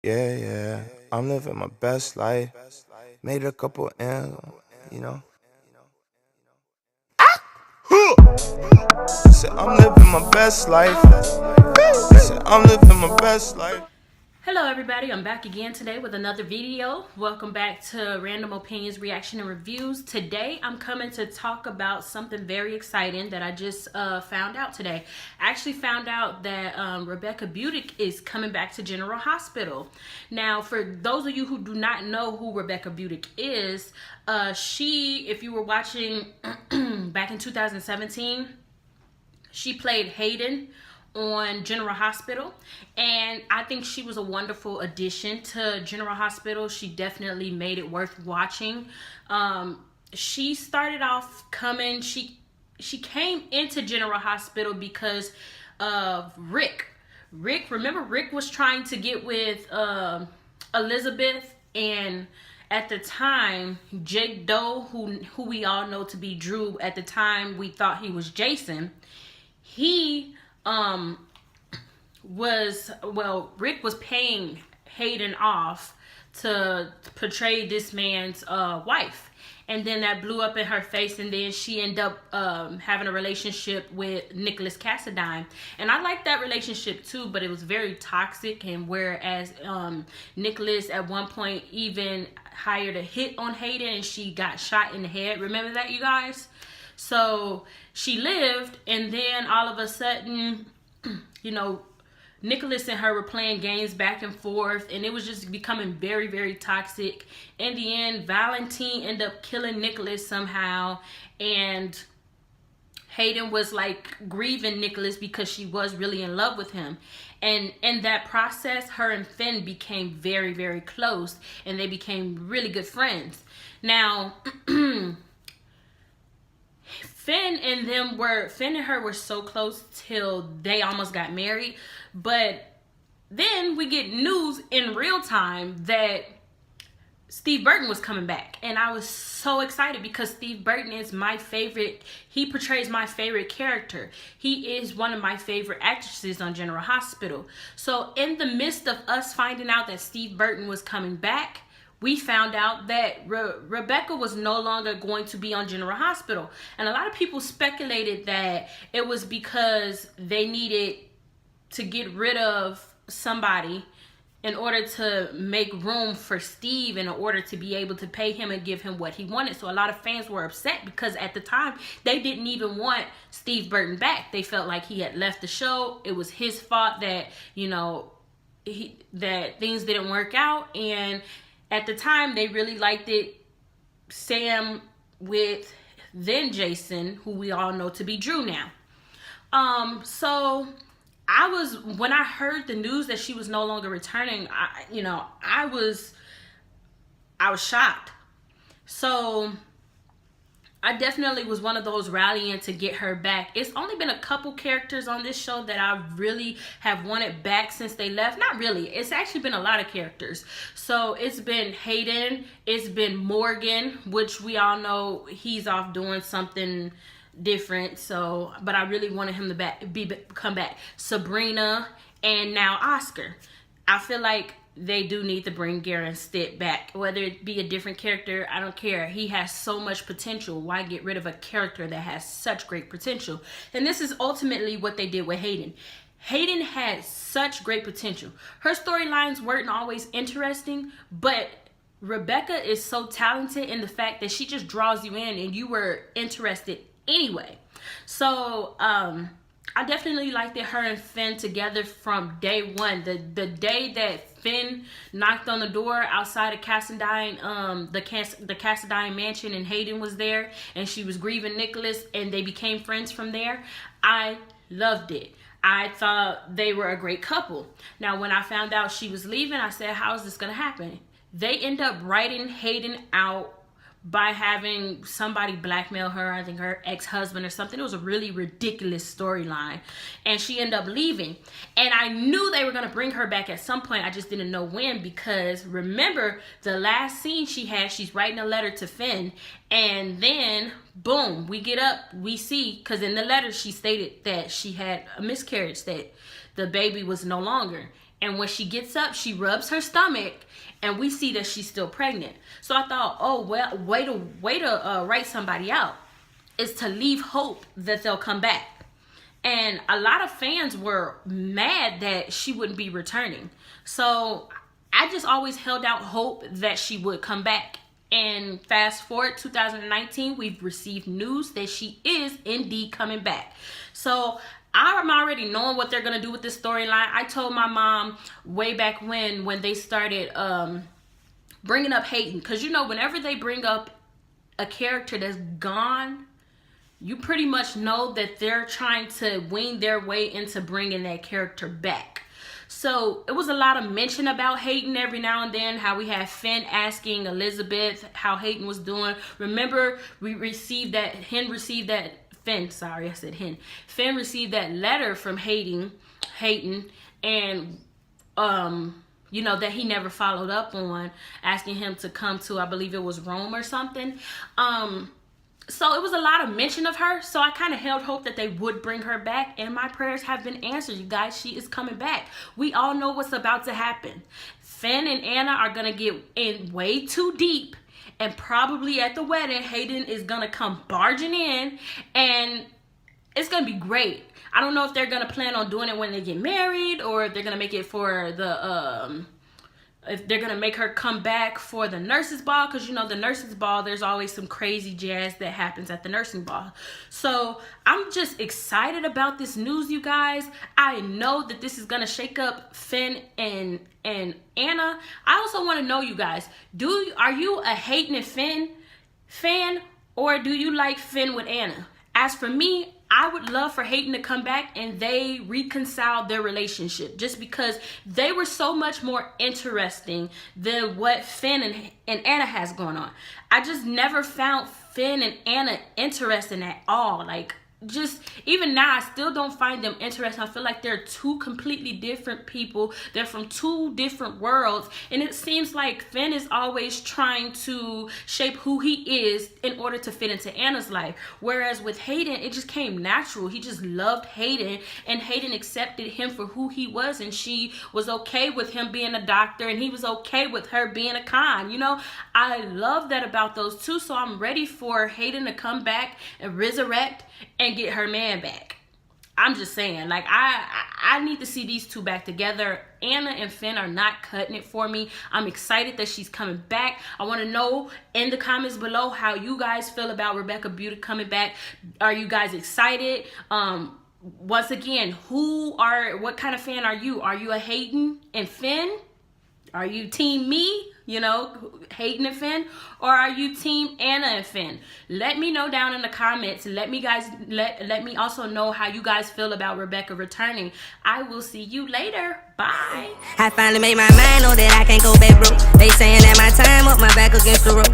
Yeah, yeah. I'm living my best life. Made a couple ends, you know. Said I'm living my best life. Said I'm living my best life. Hello everybody, I'm back again today with another video. Welcome back to Random Opinions, Reaction, and Reviews. Today I'm coming to talk about something very exciting that I just found out today. I actually found out that Rebecca Budig is coming back to General Hospital. Now, for those of you who do not know who Rebecca Budig is, if you were watching back in 2017, she played Hayden on General Hospital, and I think she was a wonderful addition to General Hospital. She definitely made it worth watching. She started off coming. She came into General Hospital because of Rick. Remember Rick was trying to get with Elizabeth, and at the time, Jake Doe, who we all know to be Drew, at the time we thought he was Jason. He Rick was paying Hayden off to portray this man's wife, and then that blew up in her face, and then she ended up having a relationship with Nicholas Cassadine, and I liked that relationship too, but it was very toxic. And whereas Nicholas at one point even hired a hit on Hayden, and she got shot in the head. Remember that, you guys? So she lived, and then all of a sudden, you know, Nicholas and her were playing games back and forth, and it was just becoming very, very toxic. In the end, Valentine ended up killing Nicholas somehow, and Hayden was like grieving Nicholas because she was really in love with him. And in that process, her and Finn became very, very close, and they became really good friends. Now, Finn and her were so close till they almost got married. But then we get news in real time that Steve Burton was coming back. And I was so excited because Steve Burton is my favorite. He portrays my favorite character. He is one of my favorite actresses on General Hospital. So in the midst of us finding out that Steve Burton was coming back, we found out that Rebecca was no longer going to be on General Hospital. And a lot of people speculated that it was because they needed to get rid of somebody in order to make room for Steve, in order to be able to pay him and give him what he wanted. So a lot of fans were upset because at the time they didn't even want Steve Burton back. They felt like he had left the show. It was his fault that, you know, that things didn't work out. And at the time, they really liked it, Sam with then Jason, who we all know to be Drew now. So when I heard the news that she was no longer returning, I was shocked. So I definitely was one of those rallying to get her back. It's only been a couple characters on this show that I really have wanted back since they left. Not really. It's actually been a lot of characters. So it's been Hayden. It's been Morgan, which we all know he's off doing something different. So, but I really wanted him to come back. Sabrina, and now Oscar. I feel like they do need to bring Garen Stitt back. Whether it be a different character, I don't care. He has so much potential. Why get rid of a character that has such great potential? And this is ultimately what they did with Hayden. Hayden had such great potential. Her storylines weren't always interesting, but Rebecca is so talented in the fact that she just draws you in and you were interested anyway. So, I definitely liked it, her and Finn together from day one. The day that Finn knocked on the door outside of Cassadine, the Cassadine mansion, and Hayden was there, and she was grieving Nicholas, and they became friends from there. I loved it. I thought they were a great couple. Now, when I found out she was leaving, I said, how is this going to happen? They end up writing Hayden out by having somebody blackmail her, I think her ex-husband or something. It was a really ridiculous storyline. And she ended up leaving. And I knew they were going to bring her back at some point. I just didn't know when, because remember the last scene she had, she's writing a letter to Finn. And then, boom, we get up, we see, because in the letter she stated that she had a miscarriage, that the baby was no longer. And when she gets up, she rubs her stomach, and we see that she's still pregnant. So I thought, oh well, way to write somebody out is to leave hope that they'll come back. And a lot of fans were mad that she wouldn't be returning. So I just always held out hope that she would come back. And fast forward 2019, we've received news that she is indeed coming back. So I'm already knowing what they're going to do with this storyline. I told my mom way back when they started bringing up Hayden. Because, you know, whenever they bring up a character that's gone, you pretty much know that they're trying to wing their way into bringing that character back. So it was a lot of mention about Hayden every now and then, how we had Finn asking Elizabeth how Hayden was doing. Remember, Finn received that letter from Hayden, and you know, that he never followed up on, asking him to come to, I believe it was Rome or something. So it was a lot of mention of her. So I kind of held hope that they would bring her back. And my prayers have been answered, you guys. She is coming back. We all know what's about to happen. Finn and Anna are going to get in way too deep. And probably at the wedding, Hayden is going to come barging in. And it's going to be great. I don't know if they're going to plan on doing it when they get married, or if they're going to make it for the... if they're going to make her come back for the nurses' ball. Because, you know, the nurses' ball, there's always some crazy jazz that happens at the nursing ball. So I'm just excited about this news, you guys. I know that this is going to shake up Finn and Anna. I also want to know, you guys, are you a Hayden and Finn fan, or do you like Finn with Anna? As for me, I would love for Hayden to come back and they reconcile their relationship, just because they were so much more interesting than what Finn and Anna has going on. I just never found Finn and Anna interesting at all. Like, just even now, I still don't find them interesting. I feel like they're two completely different people. They're from two different worlds, and it seems like Finn is always trying to shape who he is in order to fit into Anna's life, whereas with Hayden, it just came natural. He just loved Hayden, and Hayden accepted him for who he was, and she was okay with him being a doctor, and he was okay with her being a con. You know, I love that about those two. So I'm ready for Hayden to come back and resurrect and get her man back. I'm just saying, like, I need to see these two back together. Anna and Finn are not cutting it for me. I'm excited that she's coming back. I want to know in the comments below how you guys feel about Rebecca Budig coming back. Are you guys excited? Once again, what kind of fan are you? Are you a Hayden and Finn? Are you team me, you know, Hayden and Finn? Or are you team Anna and Finn? Let me know down in the comments. Let me also know how you guys feel about Rebecca returning. I will see you later. Bye. I finally made my mind, know that I can't go back broke. They saying that my time up, my back against the rope.